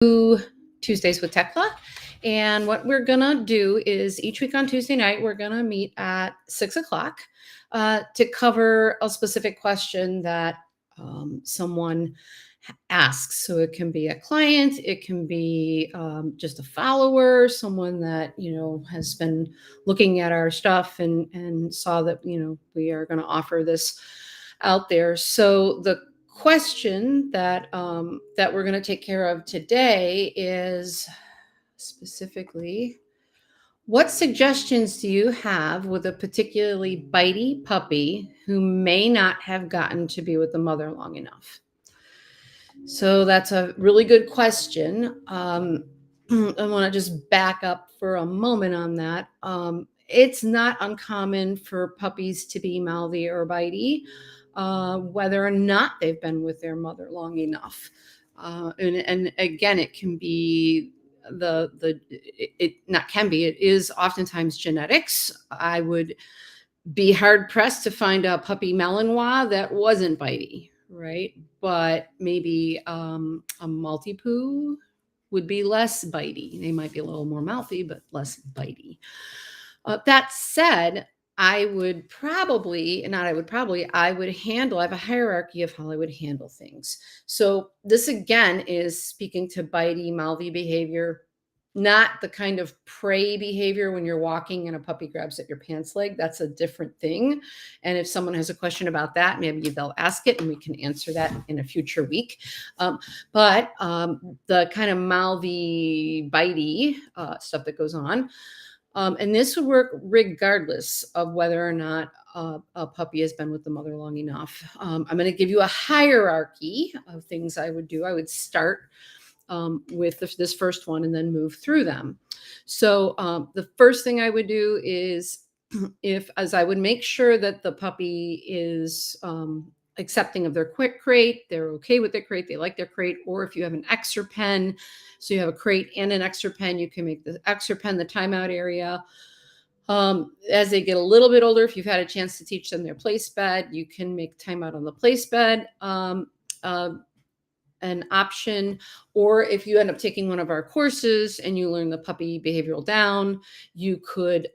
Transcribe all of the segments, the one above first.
Tuesdays with Tecla. And what we're going to do is each week on Tuesday night, we're going to meet at 6 o'clock to cover a specific question that someone asks. So it can be a client, it can be just a follower, someone that, has been looking at our stuff and saw that, we are going to offer this out there. So the question that we're going to take care of today is specifically, what suggestions do you have with a particularly bitey puppy who may not have gotten to be with the mother long enough? So that's a really good question. I want to just back up for a moment on that. It's not uncommon for puppies to be mouthy or bitey, whether or not they've been with their mother long enough. And again, it can be it not can be, it is oftentimes genetics. I would be hard pressed to find a puppy Malinois that wasn't bitey, right? But maybe a Maltipoo would be less bitey. They might be a little more mouthy, but less bitey. That said, I would handle, I have a hierarchy of how I would handle things. So this again is speaking to bitey, mouthy behavior, not the kind of prey behavior when you're walking and a puppy grabs at your pants leg. That's a different thing. And if someone has a question about that, maybe they'll ask it and we can answer that in a future week. But the kind of mouthy, bitey stuff that goes on, and this would work regardless of whether or not a puppy has been with the mother long enough. I'm going to give you a hierarchy of things I would do. I would start with this first one and then move through them. So the first thing I would do is as I would make sure that the puppy is accepting of their quick crate, they're okay with their crate, they like their crate, or if you have an extra pen, so you have a crate and an extra pen, you can make the extra pen the timeout area. As they get a little bit older, if you've had a chance to teach them their place bed, you can make timeout on the place bed an option. Or if you end up taking one of our courses and you learn the puppy behavioral down, you could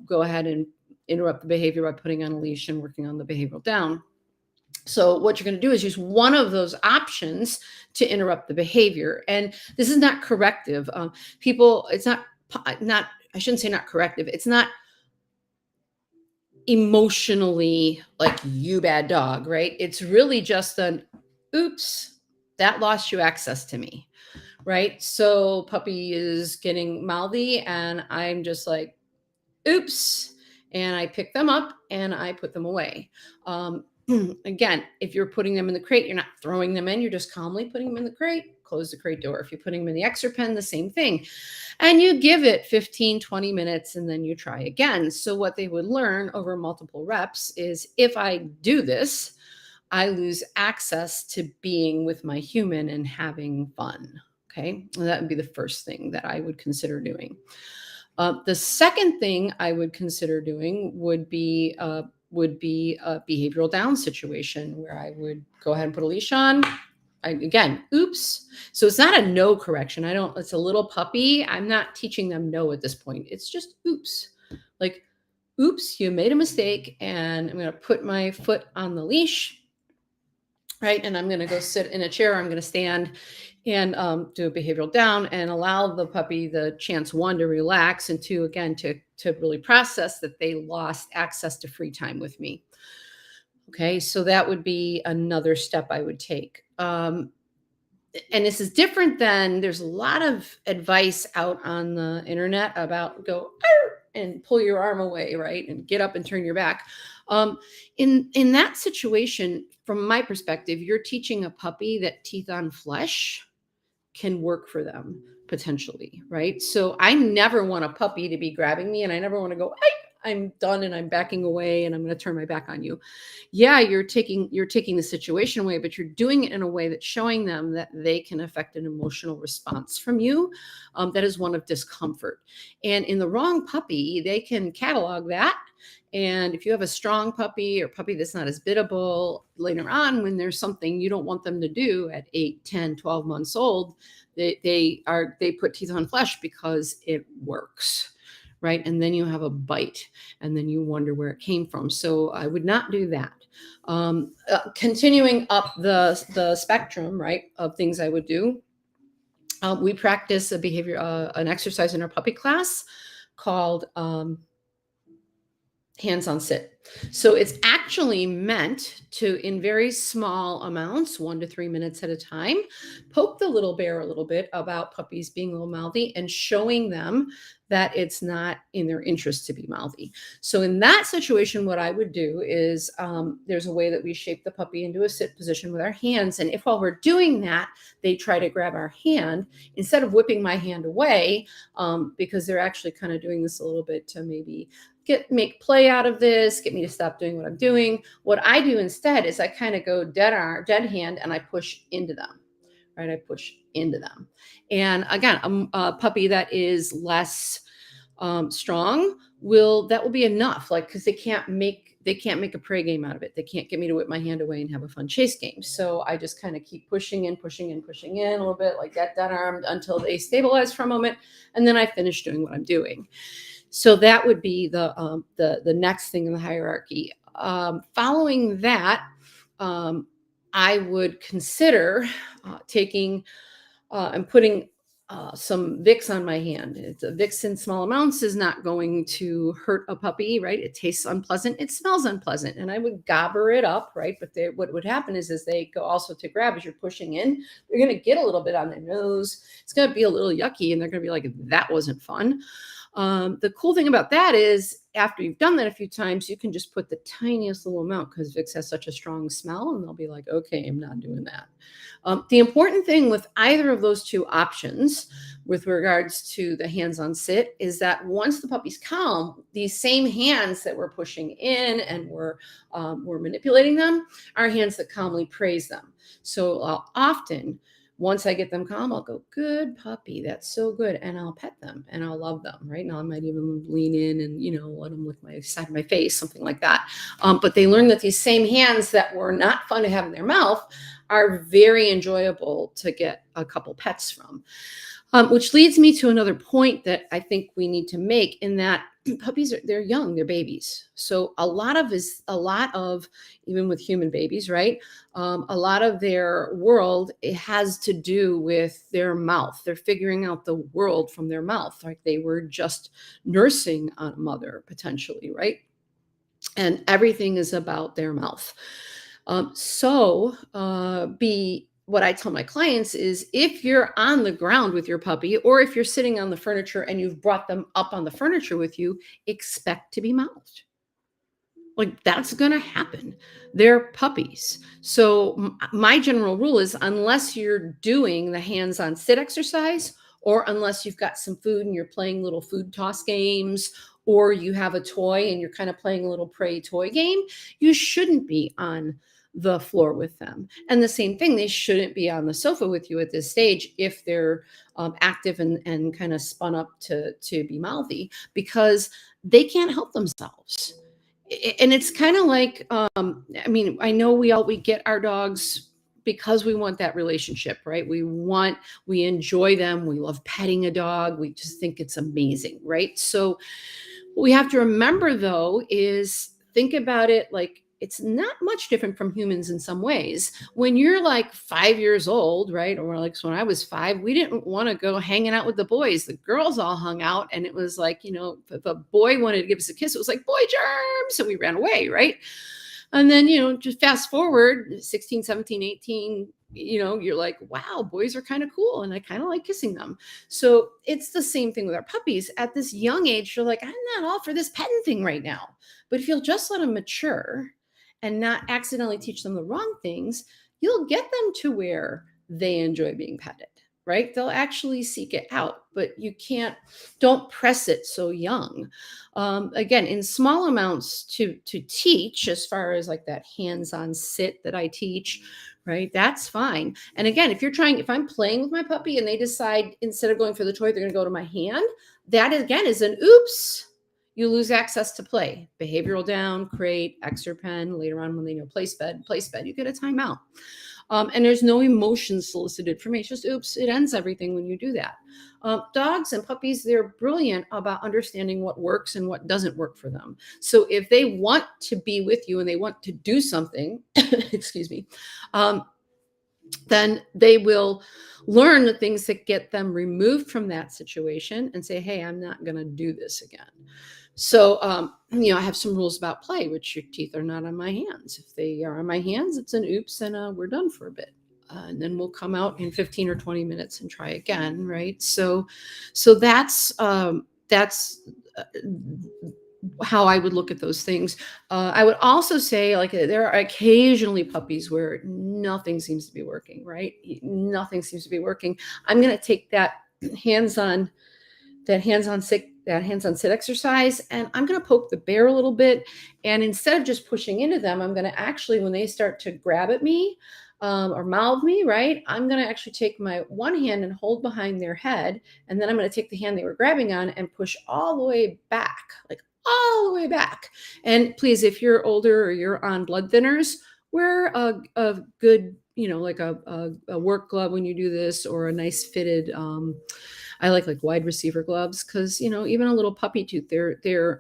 go ahead and interrupt the behavior by putting on a leash and working on the behavioral down. So what you're going to do is use one of those options to interrupt the behavior. And this is not corrective. It's not, I shouldn't say not corrective. It's not emotionally like, you bad dog, right? It's really just an, oops, that lost you access to me, right? So puppy is getting mouthy and I'm just like, oops. And I pick them up and I put them away. Again, if you're putting them in the crate, you're not throwing them in, you're just calmly putting them in the crate, close the crate door. If you're putting them in the extra pen, the same thing. And you give it 15, 20 minutes and then you try again. So what they would learn over multiple reps is, if I do this, I lose access to being with my human and having fun. Okay. Well, that would be the first thing that I would consider doing. The second thing I would consider doing would be a behavioral down situation where I would go ahead and put a leash on. Again, oops. So it's not a no correction. It's a little puppy. I'm not teaching them no at this point. It's just oops. Like, oops, you made a mistake and I'm going to put my foot on the leash. Right. And I'm going to go sit in a chair. I'm going to stand and do a behavioral down and allow the puppy the chance, one, to relax, and two, again, to really process that they lost access to free time with me. Okay. So that would be another step I would take. And this is different than, there's a lot of advice out on the internet about go and pull your arm away, right? And get up and turn your back. In that situation, from my perspective, you're teaching a puppy that teeth on flesh can work for them potentially, right? So I never want a puppy to be grabbing me and I never want to go, I'm done and I'm backing away and I'm going to turn my back on you. Yeah, you're taking the situation away, but you're doing it in a way that's showing them that they can affect an emotional response from you, that is one of discomfort. And in the wrong puppy, they can catalog that. And if you have a strong puppy or puppy that's not as biddable later on, when there's something you don't want them to do at 8, 10, 12 months old, they put teeth on flesh because it works, right? And then you have a bite, and then you wonder where it came from. So I would not do that. Continuing up the spectrum, right, of things I would do. We practice an exercise in our puppy class called hands on sit. So it's actually meant to, in very small amounts, 1 to 3 minutes at a time, poke the little bear a little bit about puppies being a little mouthy and showing them that it's not in their interest to be mouthy. So in that situation, what I would do is there's a way that we shape the puppy into a sit position with our hands. And if while we're doing that, they try to grab our hand, instead of whipping my hand away, because they're actually kind of doing this a little bit to maybe make play out of this, get me to stop doing what I'm doing. What I do instead is I kind of go dead hand, and I push into them, right? I push into them. And again, a puppy that is less strong that will be enough, like, because they can't make a prey game out of it. They can't get me to whip my hand away and have a fun chase game. So I just kind of keep pushing in, pushing in, pushing in a little bit, like that armed, until they stabilize for a moment, and then I finish doing what I'm doing. So that would be the next thing in the hierarchy. Following that, I would consider taking and putting some Vicks on my hand. Vicks in small amounts is not going to hurt a puppy, right? It tastes unpleasant, it smells unpleasant, and I would gobber it up, right? But what would happen is they go also to grab as you're pushing in, they're going to get a little bit on their nose. It's going to be a little yucky, and they're going to be like, "That wasn't fun." The cool thing about that is, after you've done that a few times, you can just put the tiniest little amount, because Vicks has such a strong smell, and they'll be like, "Okay, I'm not doing that." The important thing with either of those two options, with regards to the hands-on sit, is that once the puppy's calm, these same hands that we're pushing in and we're manipulating them are hands that calmly praise them. So I'll often, once I get them calm, I'll go, "Good puppy, that's so good," and I'll pet them and I'll love them. Right now, I might even lean in and let them lick my side of my face, something like that. But they learn that these same hands that were not fun to have in their mouth are very enjoyable to get a couple pets from. Which leads me to another point that I think we need to make, in that puppies they're young, they're babies. So a lot of, even with human babies, right? A lot of their world, it has to do with their mouth. They're figuring out the world from their mouth. Like they were just nursing on a mother potentially, right? And everything is about their mouth. Be what I tell my clients is, if you're on the ground with your puppy, or if you're sitting on the furniture and you've brought them up on the furniture with you, expect to be mouthed. Like, that's going to happen. They're puppies. So my general rule is, unless you're doing the hands-on sit exercise, or unless you've got some food and you're playing little food toss games, or you have a toy and you're kind of playing a little prey toy game, you shouldn't be on the floor with them. And the same thing, they shouldn't be on the sofa with you at this stage if they're active and kind of spun up to be mouthy, because they can't help themselves. And it's kind of like, I mean, I know we get our dogs because we want that relationship, right? We enjoy them, we love petting a dog, we just think it's amazing, right? So what we have to remember, though, is think about it like it's not much different from humans in some ways. When you're like 5 years old, right? Or like, so when I was 5, we didn't want to go hanging out with the boys. The girls all hung out. And it was like, if a boy wanted to give us a kiss, it was like, "Boy germs." So we ran away, right? And then, just fast forward 16, 17, 18, you're like, "Wow, boys are kind of cool. And I kind of like kissing them." So it's the same thing with our puppies. At this young age, you're like, "I'm not all for this petting thing right now." But if you'll just let them mature and not accidentally teach them the wrong things, you'll get them to where they enjoy being petted. right? They'll actually seek it out, but you can't, don't press it so young. Again, in small amounts to teach, as far as like that hands-on sit that I teach, right? That's fine. And again, if I'm playing with my puppy and they decide instead of going for the toy, they're going to go to my hand, that again is an oops. You lose access to play. Behavioral down, crate, extra pen. Later on, when they know place bed, you get a timeout. And there's no emotion solicited from me. It's just oops. It ends everything when you do that. Dogs and puppies, they're brilliant about understanding what works and what doesn't work for them. So if they want to be with you and they want to do something, excuse me, um, then they will learn the things that get them removed from that situation and say, hey, I'm not going to do this again. So, I have some rules about play, which your teeth are not on my hands. If they are on my hands, it's an oops and we're done for a bit. And then we'll come out in 15 or 20 minutes and try again. Right. So that's uh, how I would look at those things. I would also say, like, there are occasionally puppies where nothing seems to be working, right? Nothing seems to be working. I'm going to take hands-on that hands-on sit exercise, and I'm going to poke the bear a little bit. And instead of just pushing into them, I'm going to actually, when they start to grab at me or mouth me, right, I'm going to actually take my one hand and hold behind their head, and then I'm going to take the hand they were grabbing on and push all the way back, like all the way back. And please, if you're older or you're on blood thinners, wear a good, like a work glove when you do this, or a nice fitted I like wide receiver gloves, because even a little puppy tooth, they're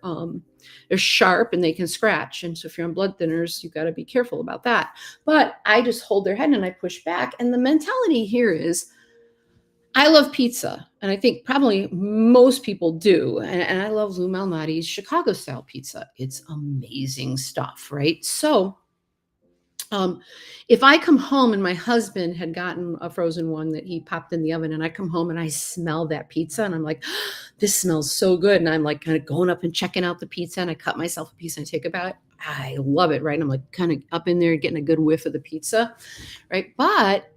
sharp and they can scratch. And so if you're on blood thinners, you've got to be careful about that. But I just hold their head and I push back. And the mentality here is, I love pizza, and I think probably most people do. And I love Lou Malnati's Chicago style pizza. It's amazing stuff, right? So um, if I come home and my husband had gotten a frozen one that he popped in the oven, and I come home and I smell that pizza and I'm like, this smells so good. And I'm like kind of going up and checking out the pizza, and I cut myself a piece and I take a bite. I love it, right? I'm like kind of up in there getting a good whiff of the pizza, right? But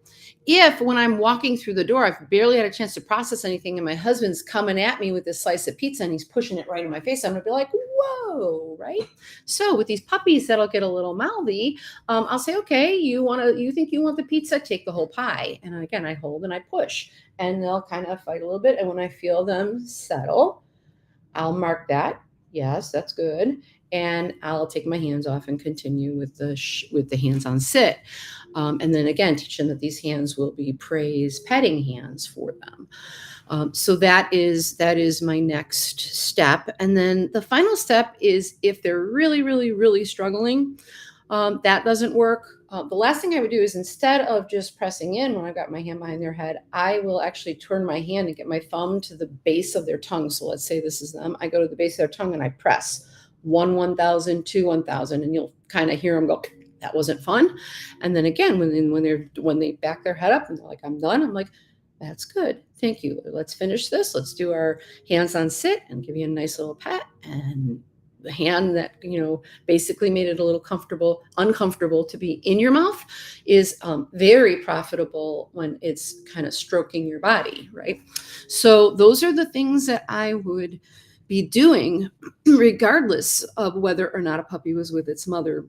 if when I'm walking through the door, I've barely had a chance to process anything, and my husband's coming at me with this slice of pizza and he's pushing it right in my face, I'm gonna be like, whoa, right? So with these puppies that'll get a little mouthy, I'll say, okay, you think you want the pizza? Take the whole pie. And again, I hold and I push, and they'll kind of fight a little bit. And when I feel them settle, I'll mark that. Yes, that's good. And I'll take my hands off and continue with the hands-on sit. And then again, teach them that these hands will be praise petting hands for them. So that is my next step. And then the final step is, if they're really, really, really struggling, that doesn't work. The last thing I would do is, instead of just pressing in when I've got my hand behind their head, I will actually turn my hand and get my thumb to the base of their tongue. So let's say this is them. I go to the base of their tongue and I press 1,000, 2, 1,000, and you'll kind of hear them go, that wasn't fun. And then again, when they back their head up and they're like, I'm done, I'm like, that's good. Thank you. Let's finish this. Let's do our hands on sit and give you a nice little pat. And the hand that basically made it a little uncomfortable to be in your mouth is very profitable when it's kind of stroking your body, right? So those are the things that I would be doing regardless of whether or not a puppy was with its mother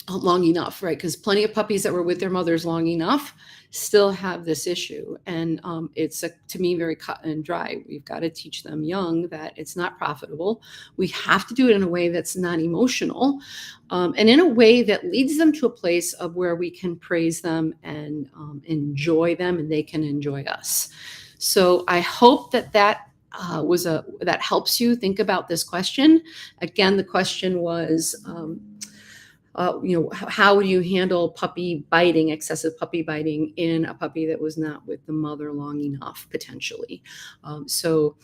long enough, right? Because plenty of puppies that were with their mothers long enough still have this issue. And it's to me, very cut and dry. We've got to teach them young that it's not profitable. We have to do it in a way that's not emotional, and in a way that leads them to a place of where we can praise them and enjoy them, and they can enjoy us. So I hope that helps you think about this question. Again, the question was, how would you handle excessive puppy biting in a puppy that was not with the mother long enough, potentially? So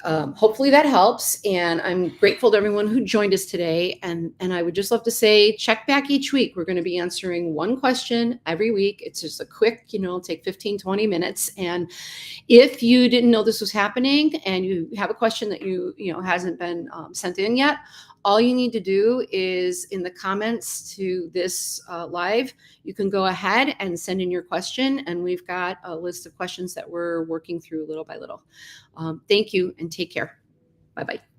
Hopefully that helps. And I'm grateful to everyone who joined us today. And I would just love to say, check back each week. We're going to be answering one question every week. It's just a quick, take 15, 20 minutes. And if you didn't know this was happening and you have a question that hasn't been sent in yet, all you need to do is in the comments to this live, you can go ahead and send in your question. And we've got a list of questions that we're working through little by little. Thank you and take care. Bye-bye.